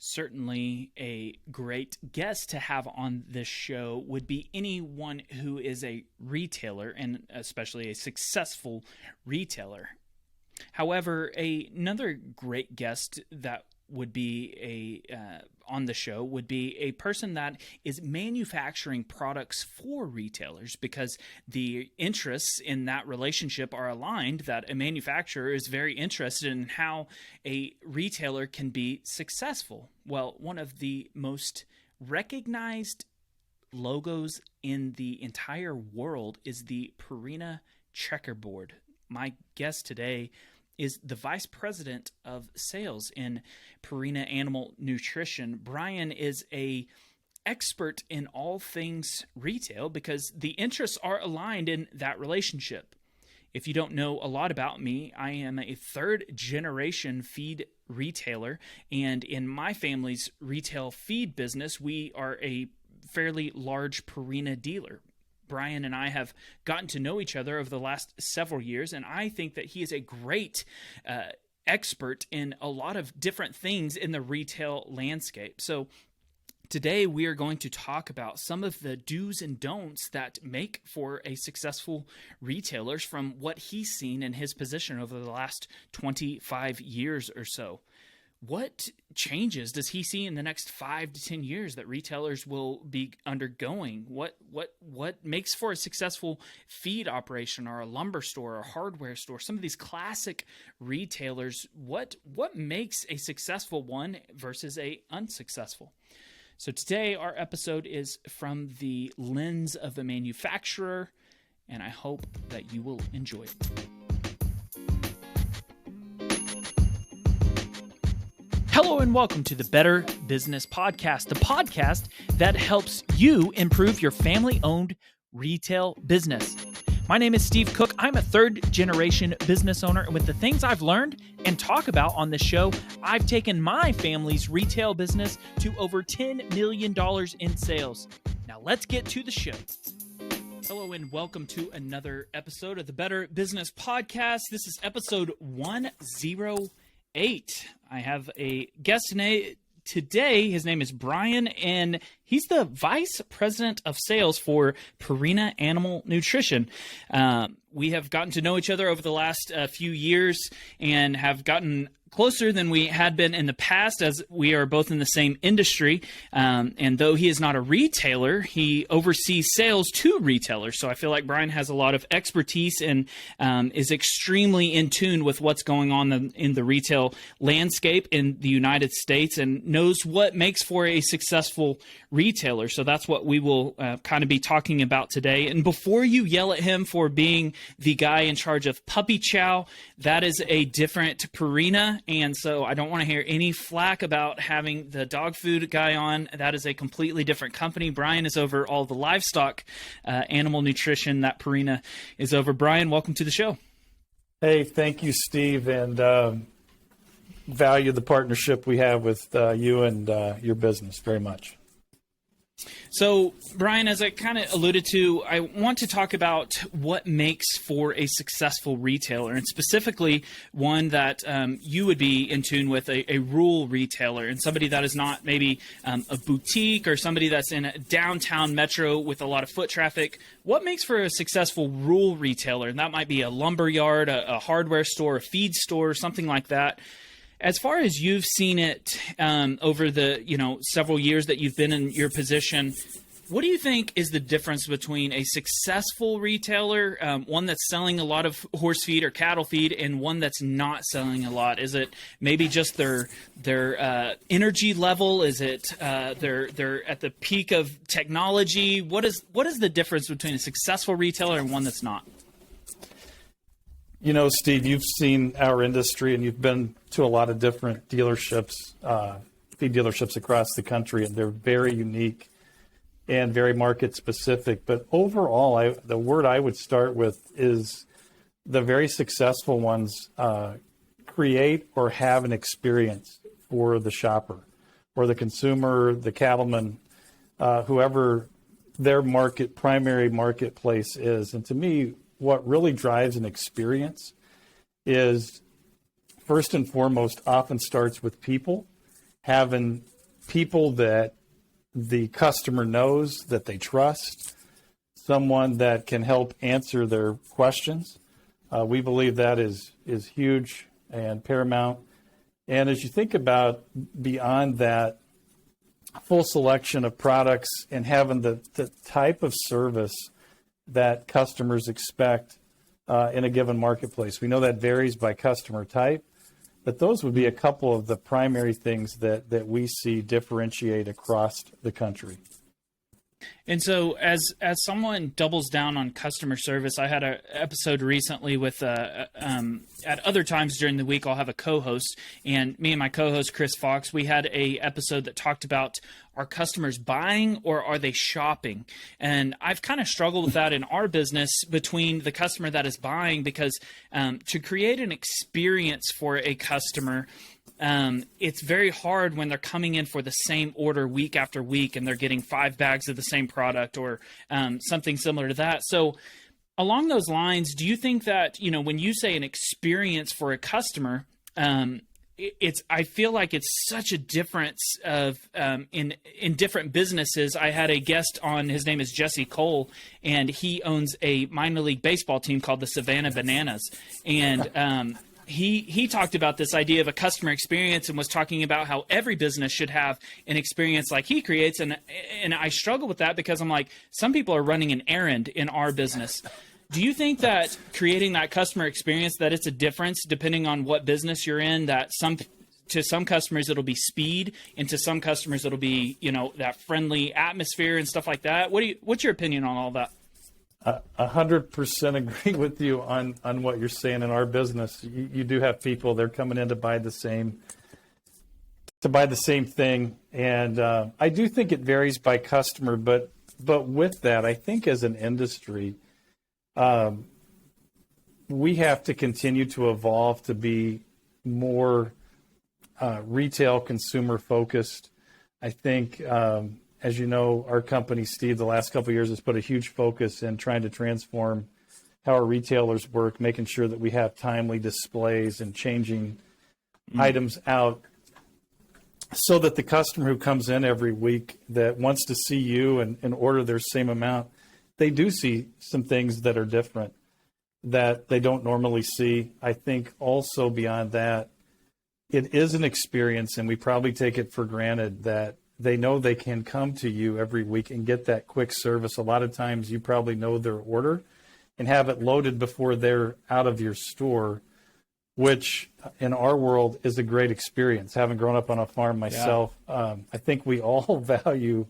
Certainly a great guest to have on this show would be anyone who is a retailer, and especially a successful retailer. However, another great guest that would be on the show would be a person that is manufacturing products for retailers, because the interests in that relationship are aligned, that a manufacturer is very interested in how a retailer can be successful. Well, one of the most recognized logos in the entire world is the Purina checkerboard. My guest today is the Vice President of Sales in Purina Animal Nutrition. Brian is an expert in all things retail because the interests are aligned in that relationship. If you don't know a lot about me, I am a third-generation feed retailer, and in my family's retail feed business, we are a fairly large Purina dealer. Brian and I have gotten to know each other over the last several years, and I think that he is a great expert in a lot of different things in the retail landscape. So today we are going to talk about some of the do's and don'ts that make for a successful retailer from what he's seen in his position over the last 25 years or so. What changes does he see in the next 5 to 10 years that retailers will be undergoing? What makes for a successful feed operation, or a lumber store or a hardware store? Some of these classic retailers, what makes a successful one versus a unsuccessful? So today our episode is from the lens of a manufacturer, and I hope that you will enjoy it. Hello and welcome to the Better Business Podcast, the podcast that helps you improve your family-owned retail business. My name is Steve Cook. I'm a third-generation business owner, and with the things I've learned and talk about on this show, I've taken my family's retail business to over $10 million in sales. Now let's get to the show. Hello and welcome to another episode of the Better Business Podcast. This is episode 108. I have a guest today. His name is Brian, and he's the Vice President of Sales for Purina Animal Nutrition. We have gotten to know each other over the last few years and have gotten closer than we had been in the past, as we are both in the same industry. And though he is not a retailer, he oversees sales to retailers. So I feel like Brian has a lot of expertise and is extremely in tune with what's going on in the retail landscape in the United States, and knows what makes for a successful retailer. So that's what we will kind of be talking about today. And before you yell at him for being the guy in charge of Puppy Chow, that is a different Purina. And so I don't want to hear any flack about having the dog food guy on. That is a completely different company. Brian is over all the livestock animal nutrition that Purina is over. Brian, welcome to the show. Hey, thank you, Steve, and value the partnership we have with you and your business very much. So, Brian, as I kind of alluded to, I want to talk about what makes for a successful retailer, and specifically one that you would be in tune with, a rural retailer, and somebody that is not maybe a boutique or somebody that's in a downtown metro with a lot of foot traffic. What makes for a successful rural retailer? And that might be a lumber yard, a hardware store, a feed store, something like that. As far as you've seen it over the several years that you've been in your position, what do you think is the difference between a successful retailer, one that's selling a lot of horse feed or cattle feed, and one that's not selling a lot? Is it maybe just their energy level? Is it they're at the peak of technology? What is the difference between a successful retailer and one that's not? You know, Steve, you've seen our industry, and you've been to a lot of different dealerships, feed dealerships across the country, and they're very unique and very market specific. But overall, the word I would start with is the very successful ones create or have an experience for the shopper or the consumer, the cattleman, whoever their primary marketplace is. And to me, what really drives an experience is, first and foremost, often starts with people having people that the customer knows, that they trust, someone that can help answer their questions. We believe that is huge and paramount. And as you think about beyond that, full selection of products and having the type of service that customers expect in a given marketplace. We know that varies by customer type, but those would be a couple of the primary things that we see differentiate across the country. And so as someone doubles down on customer service, I had an episode recently with, at other times during the week, I'll have a co-host, and me and my co-host, Chris Fox, we had a episode that talked about, are customers buying or are they shopping? And I've kind of struggled with that in our business between the customer that is buying, because to create an experience for a customer, it's very hard when they're coming in for the same order week after week and they're getting 5 bags of the same product or something similar to that. So along those lines, do you think that, when you say an experience for a customer, I feel like it's such a difference of in different businesses. I had a guest on, his name is Jesse Cole, and he owns a minor league baseball team called the Savannah Bananas. And he talked about this idea of a customer experience and was talking about how every business should have an experience like he creates. And I struggle with that because I'm like, some people are running an errand in our business. Do you think that creating that customer experience, that it's a difference depending on what business you're in, that to some customers it'll be speed, and to some customers it'll be, that friendly atmosphere and stuff like that? What's your opinion on all that? 100% agree with you on what you're saying. In our business, you do have people, they're coming in to buy the same thing. And I do think it varies by customer, but with that, I think as an industry, we have to continue to evolve to be more retail consumer focused. I think, as you know, our company, Steve, the last couple of years has put a huge focus in trying to transform how our retailers work, making sure that we have timely displays and changing items out so that the customer who comes in every week that wants to see you and order their same amount, they do see some things that are different that they don't normally see. I think also beyond that, it is an experience, and we probably take it for granted that they know they can come to you every week and get that quick service. A lot of times you probably know their order and have it loaded before they're out of your store, which in our world is a great experience. Having grown up on a farm myself, I think we all value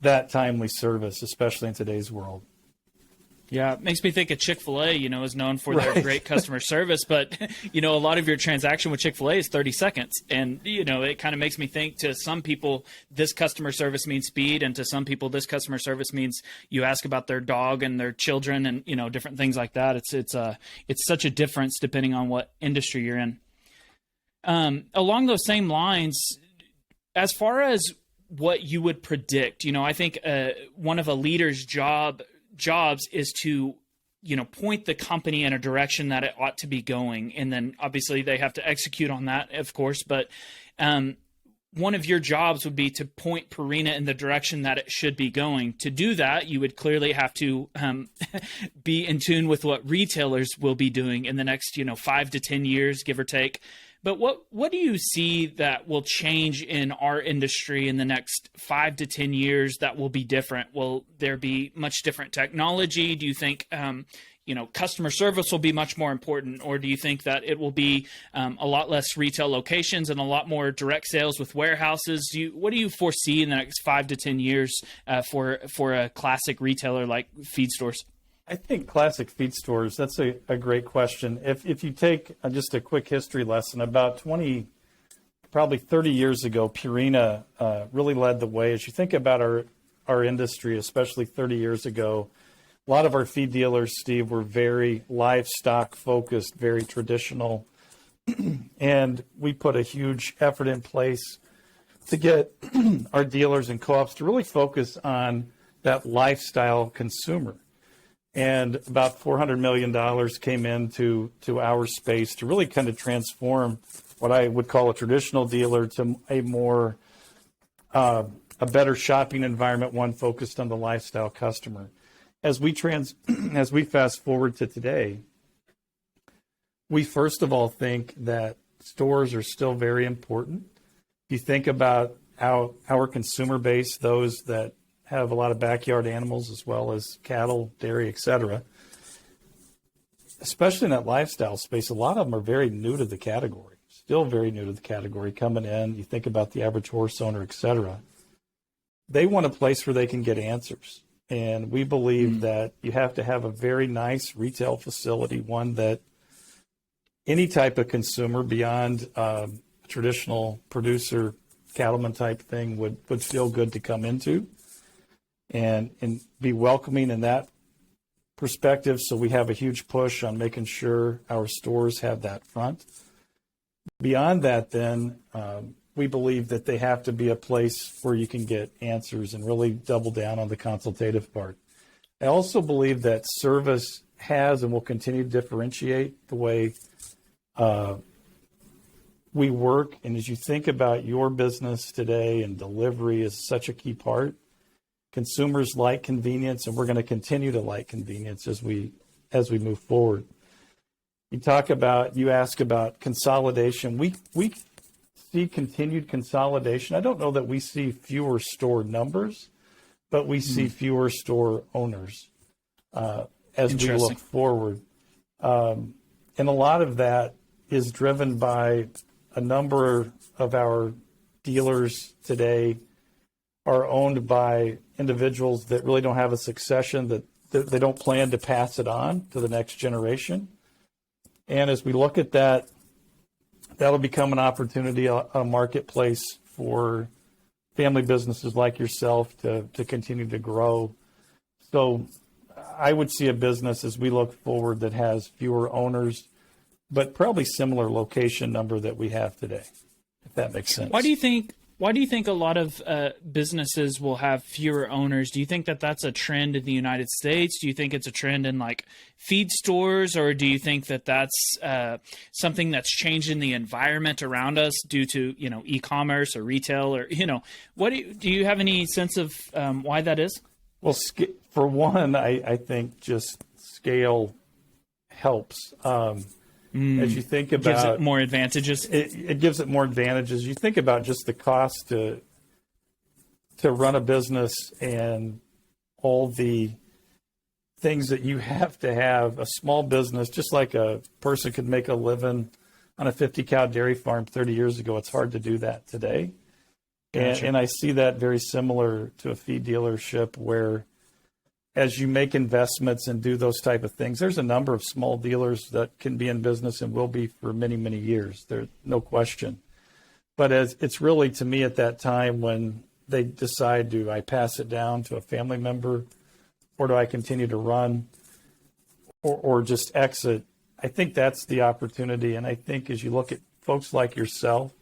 that timely service, especially in today's world. Yeah, it makes me think of Chick-fil-A, is known for their great customer service, but, a lot of your transaction with Chick-fil-A is 30 seconds. And, it kind of makes me think, to some people, this customer service means speed, and to some people, this customer service means you ask about their dog and their children and, different things like that. It's such a difference depending on what industry you're in. Along those same lines, as far as what you would predict, I think one of a leader's jobs is to, point the company in a direction that it ought to be going. And then obviously they have to execute on that, of course. But one of your jobs would be to point Purina in the direction that it should be going. To do that, you would clearly have to be in tune with what retailers will be doing in the next, 5 to 10 years, give or take. But what do you see that will change in our industry in the next 5 to 10 years that will be different? Will there be much different technology? Do you think, customer service will be much more important? Or do you think that it will be a lot less retail locations and a lot more direct sales with warehouses? What do you foresee in the next 5 to 10 years for a classic retailer like feed stores? I think classic feed stores, that's a great question. If you take just a quick history lesson, about 30 years ago, Purina really led the way. As you think about our industry, especially 30 years ago, a lot of our feed dealers, Steve, were very livestock focused, very traditional. And we put a huge effort in place to get our dealers and co-ops to really focus on that lifestyle consumer. And about $400 million came into our space to really kind of transform what I would call a traditional dealer to a more a better shopping environment, one focused on the lifestyle customer. As we fast forward to today, we first of all think that stores are still very important. If you think about our consumer base, those that have a lot of backyard animals as well as cattle, dairy, et cetera, especially in that lifestyle space, a lot of them are very new to the category, still very new to the category, coming in. You think about the average horse owner, et cetera. They want a place where they can get answers. And we believe that you have to have a very nice retail facility, one that any type of consumer beyond traditional producer cattleman type thing would feel good to come into and be welcoming in that perspective. So we have a huge push on making sure our stores have that front. Beyond that, then, we believe that they have to be a place where you can get answers and really double down on the consultative part. I also believe that service has and will continue to differentiate the way we work. And as you think about your business today, and delivery is such a key part, consumers like convenience, and we're going to continue to like convenience as we move forward. You ask about consolidation. We see continued consolidation. I don't know that we see fewer store numbers, but we see fewer store owners as we look forward. And a lot of that is driven by a number of our dealers today are owned by individuals that really don't have a succession, that they don't plan to pass it on to the next generation. And as we look at that, that'll become an opportunity, a marketplace for family businesses like yourself to continue to grow. So I would see a business as we look forward that has fewer owners, but probably similar location number that we have today, if that makes sense. Why do you think a lot of businesses will have fewer owners? Do you think that that's a trend in the United States? Do you think it's a trend in like feed stores, or do you think that that's something that's changed in the environment around us due to, e-commerce or retail, or, do you have any sense of why that is? Well, for one, I think just scale helps. As you think about, gives it more advantages. It gives it more advantages. You think about just the cost to run a business and all the things that you have to have. A small business, just like a person could make a living on a 50-cow dairy farm 30 years ago, it's hard to do that today. Gotcha. And I see that very similar to a feed dealership, where as you make investments and do those type of things, there's a number of small dealers that can be in business and will be for many, many years. There's no question. But as it's really, to me, at that time when they decide, do I pass it down to a family member, or do I continue to run, or just exit? I think that's the opportunity. And I think as you look at folks like yourself,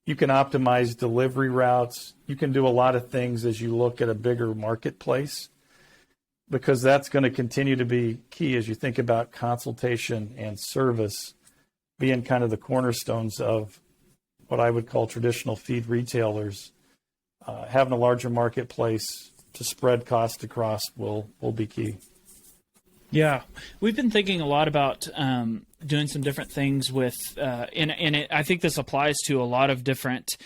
you can optimize delivery routes. You can do a lot of things as you look at a bigger marketplace, because that's going to continue to be key as you think about consultation and service being kind of the cornerstones of what I would call traditional feed retailers. Having a larger marketplace to spread cost across will be key. Yeah, we've been thinking a lot about doing some different things with, I think this applies to a lot of different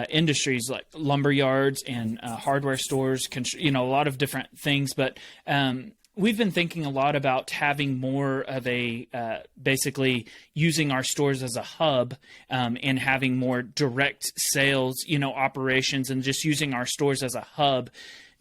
industries like lumber yards and hardware stores, a lot of different things. But we've been thinking a lot about having more of a, basically using our stores as a hub and having more direct sales, operations, and just using our stores as a hub.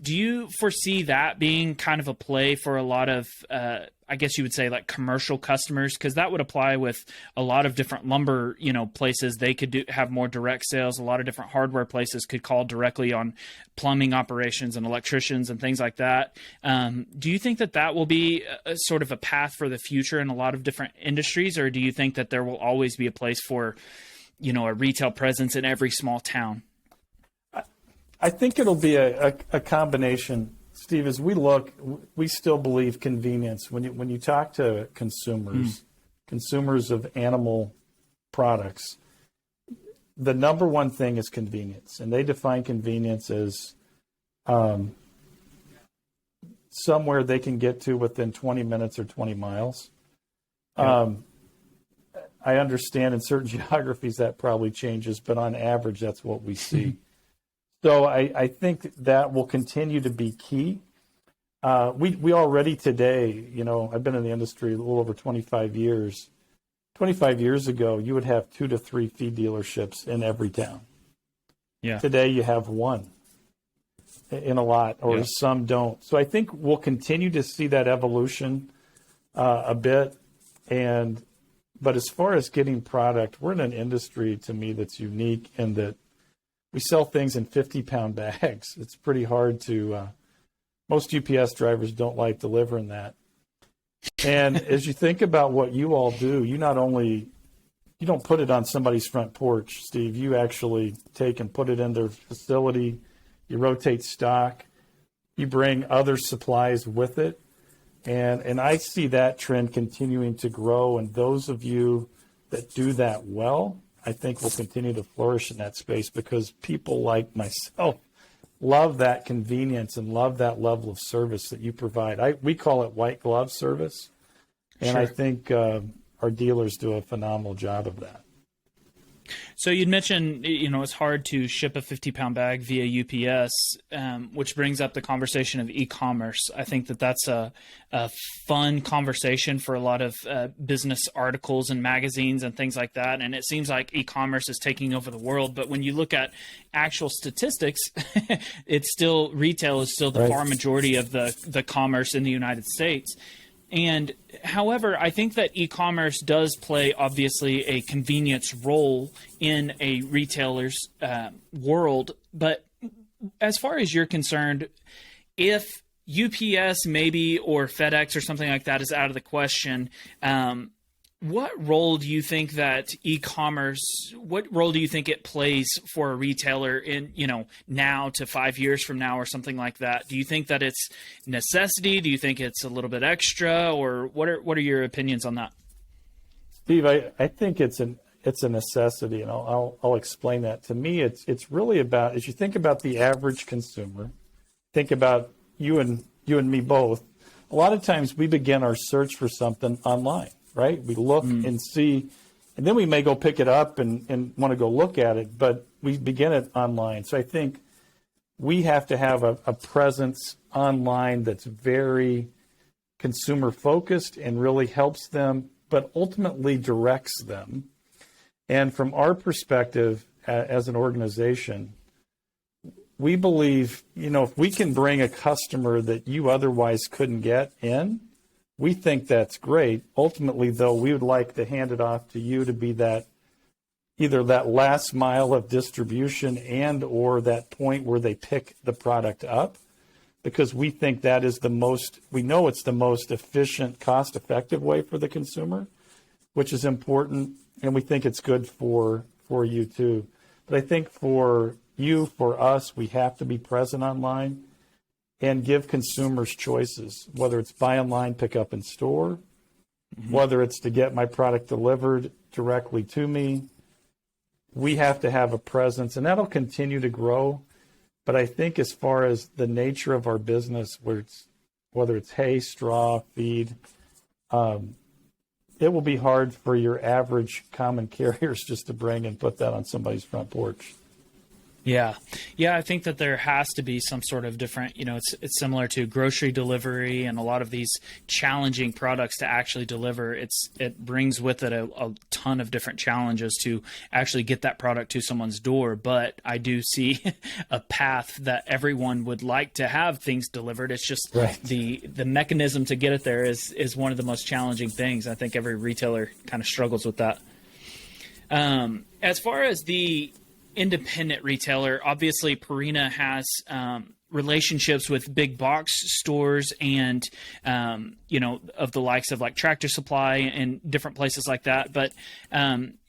Do you foresee that being kind of a play for a lot of, I guess you would say, like commercial customers? Because that would apply with a lot of different lumber, places. They could have more direct sales. A lot of different hardware places could call directly on plumbing operations and electricians and things like that. Do you think that will be a sort of a path for the future in a lot of different industries? Or do you think that there will always be a place for, a retail presence in every small town? I think it'll be a combination, Steve. As we look, we still believe convenience. When you talk to consumers of animal products, the number one thing is convenience, and they define convenience as somewhere they can get to within 20 minutes or 20 miles. I understand in certain geographies that probably changes, but on average, that's what we see. So I think that will continue to be key. We already today, I've been in the industry a little over 25 years. 25 years ago, you would have 2 to 3 feed dealerships in every town. Yeah. Today, you have one in a lot, or some don't. So I think we'll continue to see that evolution a bit. But as far as getting product, we're in an industry, to me, that's unique in that we sell things in 50-pound bags. It's pretty hard to, most UPS drivers don't like delivering that. And as you think about what you all do, you don't put it on somebody's front porch, Steve. You actually take and put it in their facility. You rotate stock. You bring other supplies with it. And I see that trend continuing to grow. And those of you that do that well, I think will continue to flourish in that space, because people like myself love that convenience and love that level of service that you provide. We call it white glove service. And I think our dealers do a phenomenal job of that. So you'd mentioned, it's hard to ship a 50-pound bag via UPS, which brings up the conversation of e-commerce. I think that's a fun conversation for a lot of business articles and magazines and things like that. And it seems like e-commerce is taking over the world. But when you look at actual statistics, retail is still the far majority of the commerce in the United States. And however, I think that e-commerce does play, obviously, a convenience role in a retailer's world. But as far as you're concerned, if UPS maybe or FedEx or something like that is out of the question, what role do you think that what role do you think it plays for a retailer in, now to 5 years from now or something like that? Do you think that it's necessity? Do you think it's a little bit extra, or what are your opinions on that? Steve, I think it's a necessity, and I'll explain that. To me, it's really about, as you think about the average consumer, think about you and me both. A lot of times we begin our search for something online. Right? We look and see, and then we may go pick it up and want to go look at it, but we begin it online. So I think we have to have a presence online that's very consumer focused and really helps them, but ultimately directs them. And from our perspective as an organization, we believe, if we can bring a customer that you otherwise couldn't get in, we think that's great. Ultimately, though, we would like to hand it off to you to be either that last mile of distribution and or that point where they pick the product up, because we think that is we know it's the most efficient, cost-effective way for the consumer, which is important, and we think it's good for you too. But I think for us, we have to be present online and give consumers choices, whether it's buy online, pick up in store, whether it's to get my product delivered directly to me. We have to have a presence, and that'll continue to grow. But I think as far as the nature of our business, whether it's hay, straw, feed, it will be hard for your average common carriers just to bring and put that on somebody's front porch. Yeah. I think that there has to be some sort of different, it's similar to grocery delivery and a lot of these challenging products to actually deliver. It brings with it a ton of different challenges to actually get that product to someone's door. But I do see a path that everyone would like to have things delivered. It's just the mechanism to get it there is one of the most challenging things. I think every retailer kind of struggles with that. As far as the independent retailer, obviously Purina has relationships with big box stores and of the likes of like Tractor Supply and different places like that. But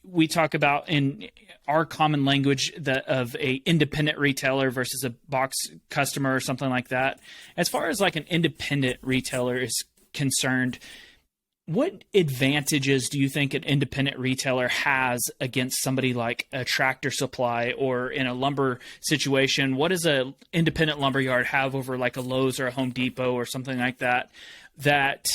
we talk about in our common language of a independent retailer versus a box customer or something like that. As far as like an independent retailer is concerned, What advantages do you think an independent retailer has against somebody like a Tractor Supply, or in a lumber situation? What does a independent lumberyard have over like a Lowe's or a Home Depot or something like that, that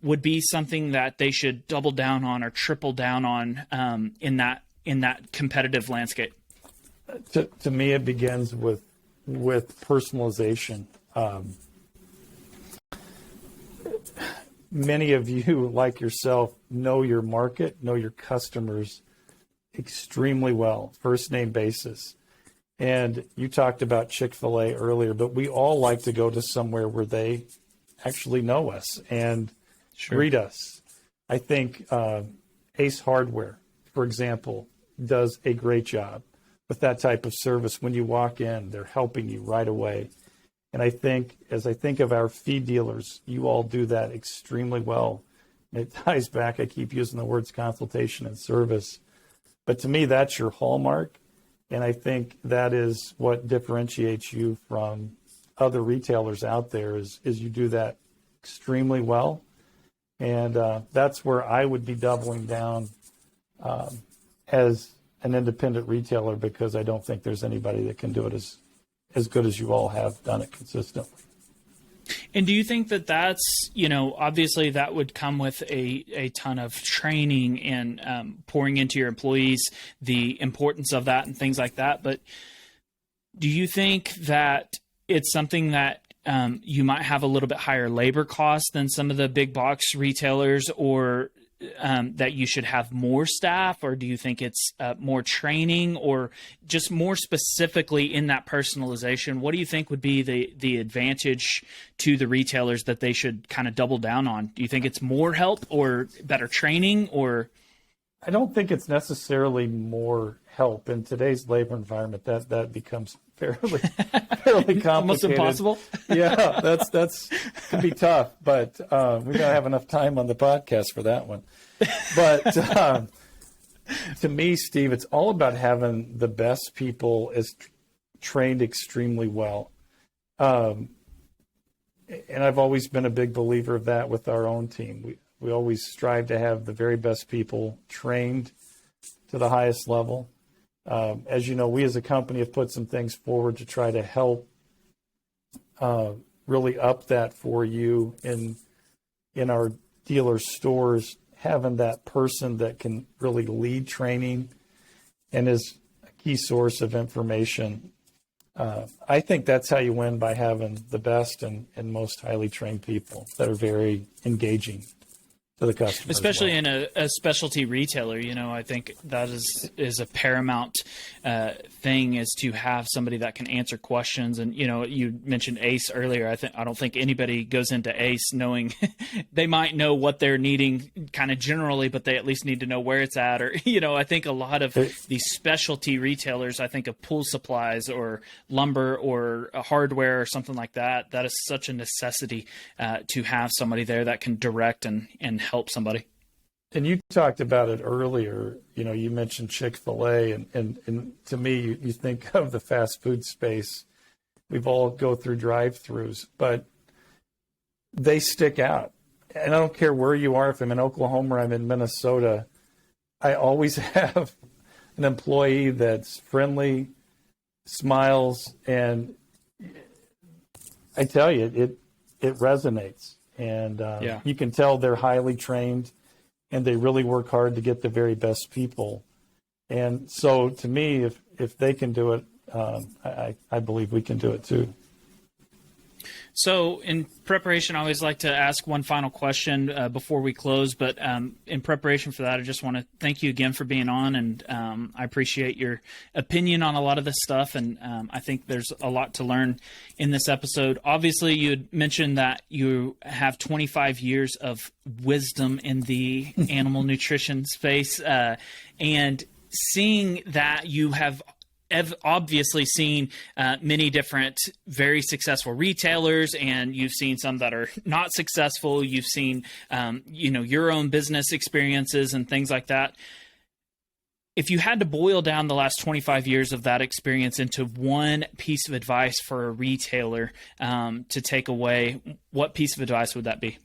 would be something that they should double down on or triple down on in that competitive landscape? To me, it begins with personalization. Many of you, like yourself, know your market, know your customers extremely well, first name basis. And you talked about Chick-fil-A earlier, but we all like to go to somewhere where they actually know us and greet us. I think Ace Hardware, for example, does a great job with that type of service. When you walk in, they're helping you right away. And I think, as I think of our feed dealers, you all do that extremely well. And it ties back, I keep using the words consultation and service. But to me, that's your hallmark. And I think that is what differentiates you from other retailers out there, is you do that extremely well. And that's where I would be doubling down as an independent retailer, because I don't think there's anybody that can do it as good as you all have done it consistently. And do you think that that's, obviously that would come with a ton of training and pouring into your employees the importance of that and things like that. But do you think that it's something that you might have a little bit higher labor costs than some of the big box retailers, or that you should have more staff, or do you think it's more training, or just more specifically in that personalization? What do you think would be the advantage to the retailers that they should kind of double down on? Do you think it's more help or better training, or? I don't think it's necessarily more help. In today's labor environment, that becomes fairly complicated. Almost impossible. Yeah, that's could be tough, but we don't have enough time on the podcast for that one. But to me, Steve, it's all about having the best people trained extremely well. And I've always been a big believer of that with our own team. We always strive to have the very best people trained to the highest level. As you know, we as a company have put some things forward to try to help really up that for you in our dealer stores, having that person that can really lead training and is a key source of information. I think that's how you win, by having the best and most highly trained people that are very engaging to the customer. Especially in a specialty retailer, I think that is a paramount thing, is to have somebody that can answer questions. And you mentioned Ace earlier. I don't think anybody goes into Ace knowing they might know what they're needing kind of generally, but they at least need to know where it's at. Or I think a lot of these specialty retailers, I think of pool supplies or lumber or hardware or something like that. That is such a necessity to have somebody there that can direct and help somebody. And you talked about it earlier. You mentioned Chick-fil-A, and to me, you think of the fast food space. We've all go through drive-throughs, but they stick out. And I don't care where you are, if I'm in Oklahoma or I'm in Minnesota, I always have an employee that's friendly, smiles, and I tell you, it resonates. And you can tell they're highly trained, and they really work hard to get the very best people. And so to me, if they can do it, I believe we can do it too. So in preparation, I always like to ask one final question before we close. But in preparation for that, I just want to thank you again for being on. And I appreciate your opinion on a lot of this stuff. And I think there's a lot to learn in this episode. Obviously, you had mentioned that you have 25 years of wisdom in the animal nutrition space. And seeing that you have obviously seen many different very successful retailers, and you've seen some that are not successful. You've seen, your own business experiences and things like that. If you had to boil down the last 25 years of that experience into one piece of advice for a retailer to take away, what piece of advice would that be?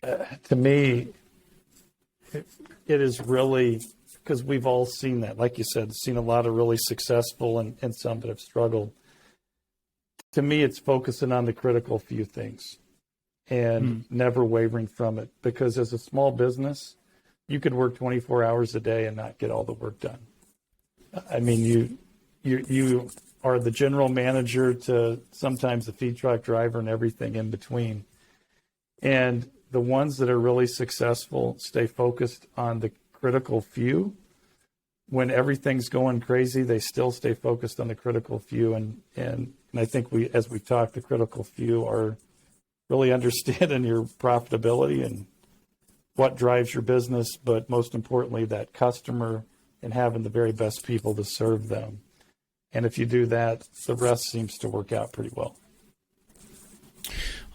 to me, it is really, because we've all seen that, like you said, seen a lot of really successful and some that have struggled. To me, it's focusing on the critical few things and never wavering from it. Because as a small business, you could work 24 hours a day and not get all the work done. I mean, you are the general manager to sometimes the feed truck driver and everything in between. And the ones that are really successful stay focused on the critical few. When everything's going crazy, they still stay focused on the critical few. And I think as we talked, the critical few are really understanding your profitability and what drives your business, but most importantly, that customer and having the very best people to serve them. And if you do that, the rest seems to work out pretty well.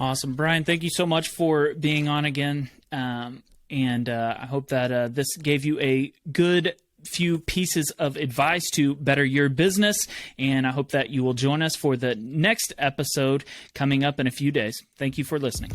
Awesome. Brian, thank you so much for being on again. And I hope that this gave you a good few pieces of advice to better your business. And I hope that you will join us for the next episode coming up in a few days. Thank you for listening.